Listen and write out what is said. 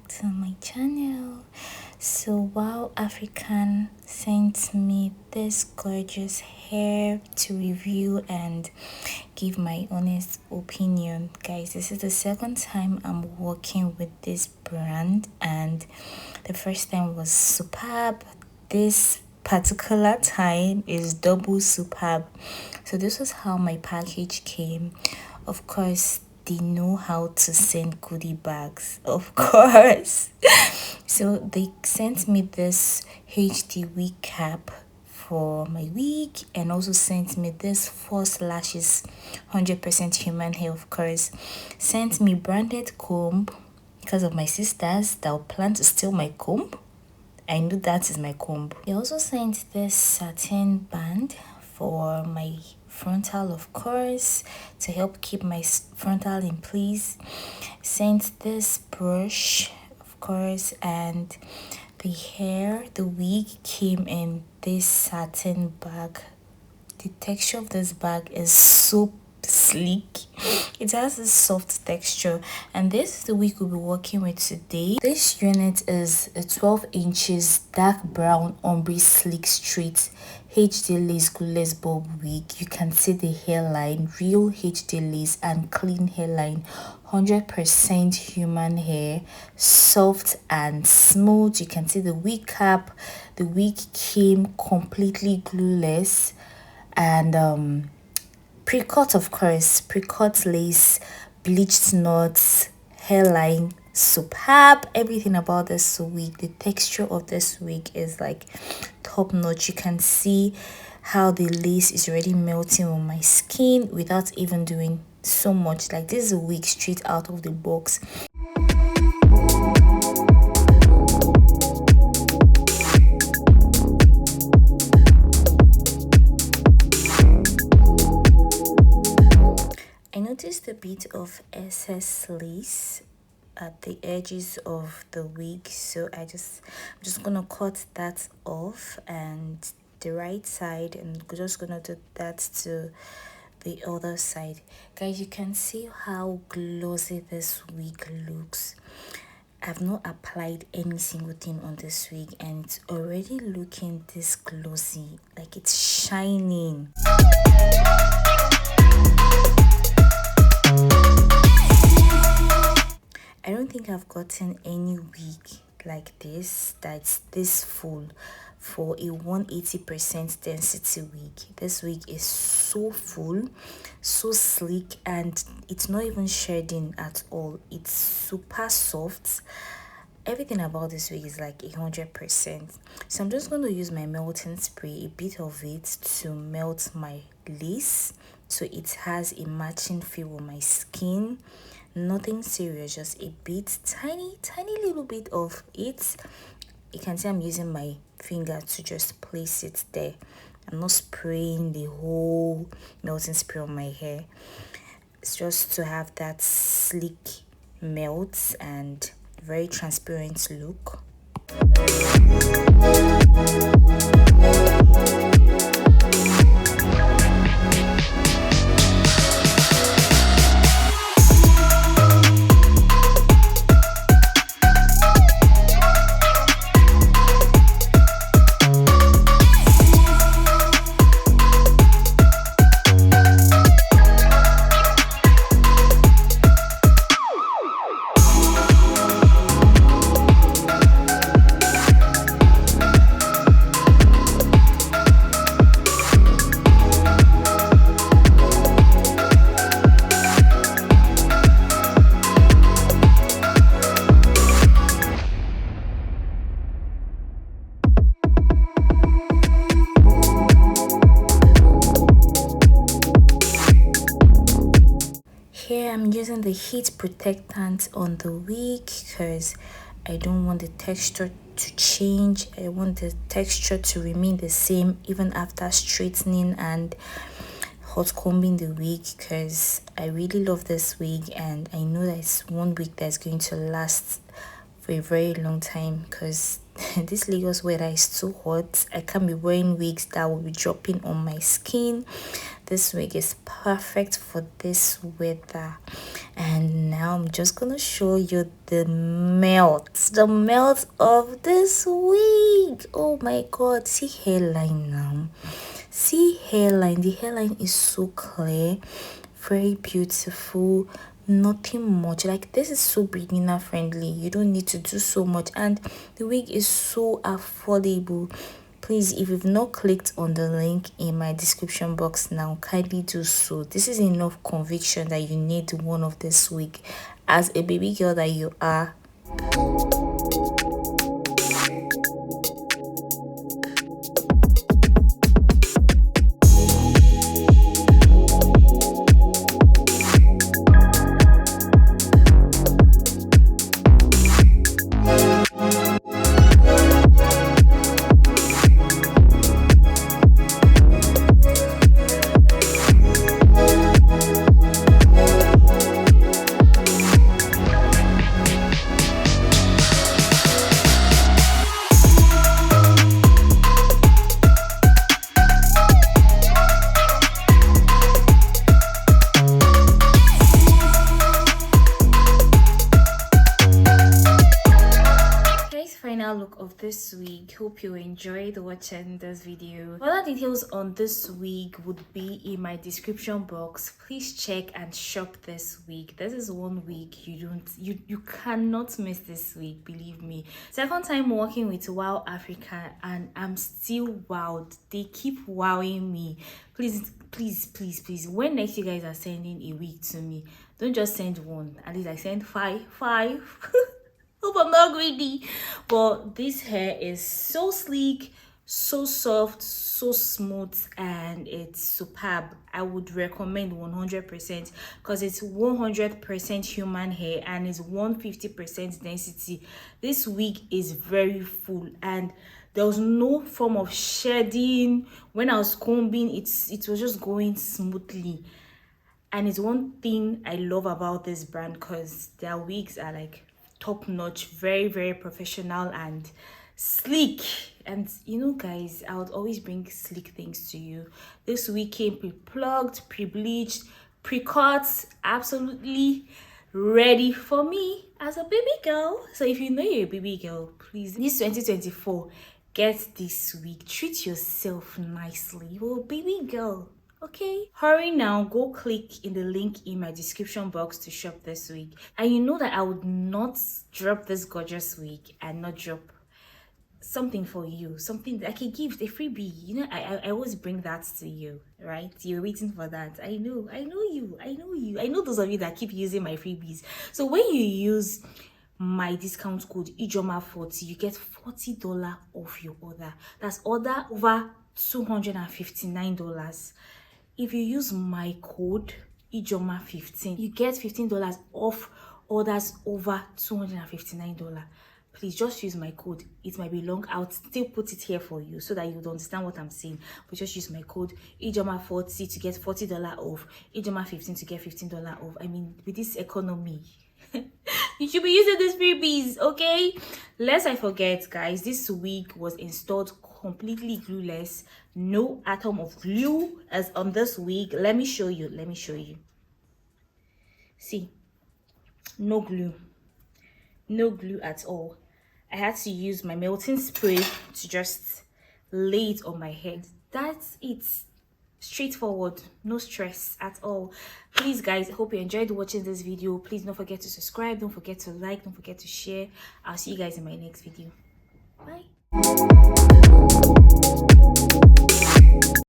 to my channel. So 𝐻𝐻African sent me this gorgeous hair to review and give my honest opinion. Guys, this is the second time I'm working with this brand, and the first time was superb. This particular time is double superb. So this was how my package came. Of course, they know how to send goodie bags, of course. So they sent me this HD wig cap for my wig, and also sent me this false lashes, 100% human hair, of course. Sent me branded comb because of my sisters that will plan to steal my comb. I know that is my comb. They also sent this satin band for my frontal, of course, to help keep my frontal in place. Sent this brush, of course, and the hair, the wig came in this satin bag. The texture of this bag is so sleek. It has a soft texture, and this is the wig we'll be working with today. This unit is a 12 inches dark brown ombre sleek straight HD lace glueless bulb wig. You can see the hairline, real HD lace and clean hairline, 100% human hair, soft and smooth. You can see the wig cap. The wig came completely glueless, and pre-cut, of course, pre-cut lace, bleached knots, hairline, superb. Everything about this wig, the texture of this wig is like top notch. You can see how the lace is already melting on my skin without even doing so much. Like, this is a wig straight out of the box. I noticed a bit of excess lace at the edges of the wig, so I'm just gonna cut that off, and the right side, and just gonna do that to the other side. Guys, you can see how glossy this wig looks. I've not applied any single thing on this wig, and it's already looking this glossy, like it's shining. I don't think I've gotten any wig like this that's this full for a 180% density wig. This wig is so full, so sleek, and it's not even shedding at all. It's super soft. Everything about this wig is like 100%. So I'm just going to use my melting spray, a bit of it, to melt my lace so it has a matching feel on my skin. Nothing serious, just a bit, tiny little bit of it. You can see I'm using my finger to just place it there. I'm not spraying the whole melting spray on my hair. It's just to have that sleek melt and very transparent look. Here I'm using the heat protectant on the wig because I don't want the texture to change. I want the texture to remain the same even after straightening and hot combing the wig, because I really love this wig, and I know that it's one wig that's going to last for a very long time, because this Lagos weather is too hot. I can't be wearing wigs that will be dropping on my skin. This wig is perfect for this weather. And now I'm just gonna show you the melt of this wig. Oh my god, see hairline now. See hairline. The hairline is so clear, very beautiful, nothing much. Like, this is so beginner friendly. You don't need to do so much, and the wig is so affordable. Please, if you've not clicked on the link in my description box now, kindly do so. This is enough conviction that you need one of this wig as a baby girl that you are. Look of this wig. Hope you enjoyed watching this video. Further details on this wig would be in my description box. Please check and shop this wig. This is one wig you cannot miss. This wig, believe me. Second time working with Wow Africa, and I'm still wowed. They keep wowing me. Please, when next you guys are sending a wig to me, don't just send one. At least I send five. Hope I'm not greedy. But this hair is so sleek, so soft, so smooth, and it's superb. I would recommend 100% because it's 100% human hair and it's 150% density. This wig is very full and there was no form of shedding. When I was combing, it was just going smoothly. And it's one thing I love about this brand because their wigs are like top-notch, very professional and sleek. And you know guys, I would always bring sleek things to you. This wig came pre-plugged, pre-bleached, pre-cut, absolutely ready for me as a baby girl. So if you know you're a baby girl, please, this 2024, get this wig. Treat yourself nicely. You're a baby girl. Okay, hurry now, go click in the link in my description box to shop this wig. And you know that I would not drop this gorgeous wig and not drop something for you, something like a gift, a freebie. You know, I always bring that to you, right? You're waiting for that. I know you. I know those of you that keep using my freebies. So when you use my discount code 𝐍𝐞𝐰 40, you get $40 off your order. That's order over $259. If you use my code 𝐍𝐞𝐰 15, you get $15 off orders over $259. Please just use my code. It might be long. I'll still put it here for you so that you would understand what I'm saying. But just use my code 𝐍𝐞𝐰 40 to get $40 off, 𝐍𝐞𝐰 15 to get $15 off. I mean, with this economy, you should be using these freebies, okay? Lest I forget, guys, this wig was installed completely glueless. No atom of glue as on this wig. Let me show you. See, no glue at all. I had to use my melting spray to just lay it on my head. That's it. Straightforward, no stress at all. Please guys, I hope you enjoyed watching this video. Please don't forget to subscribe, don't forget to like, don't forget to share. I'll see you guys in my next video. Bye.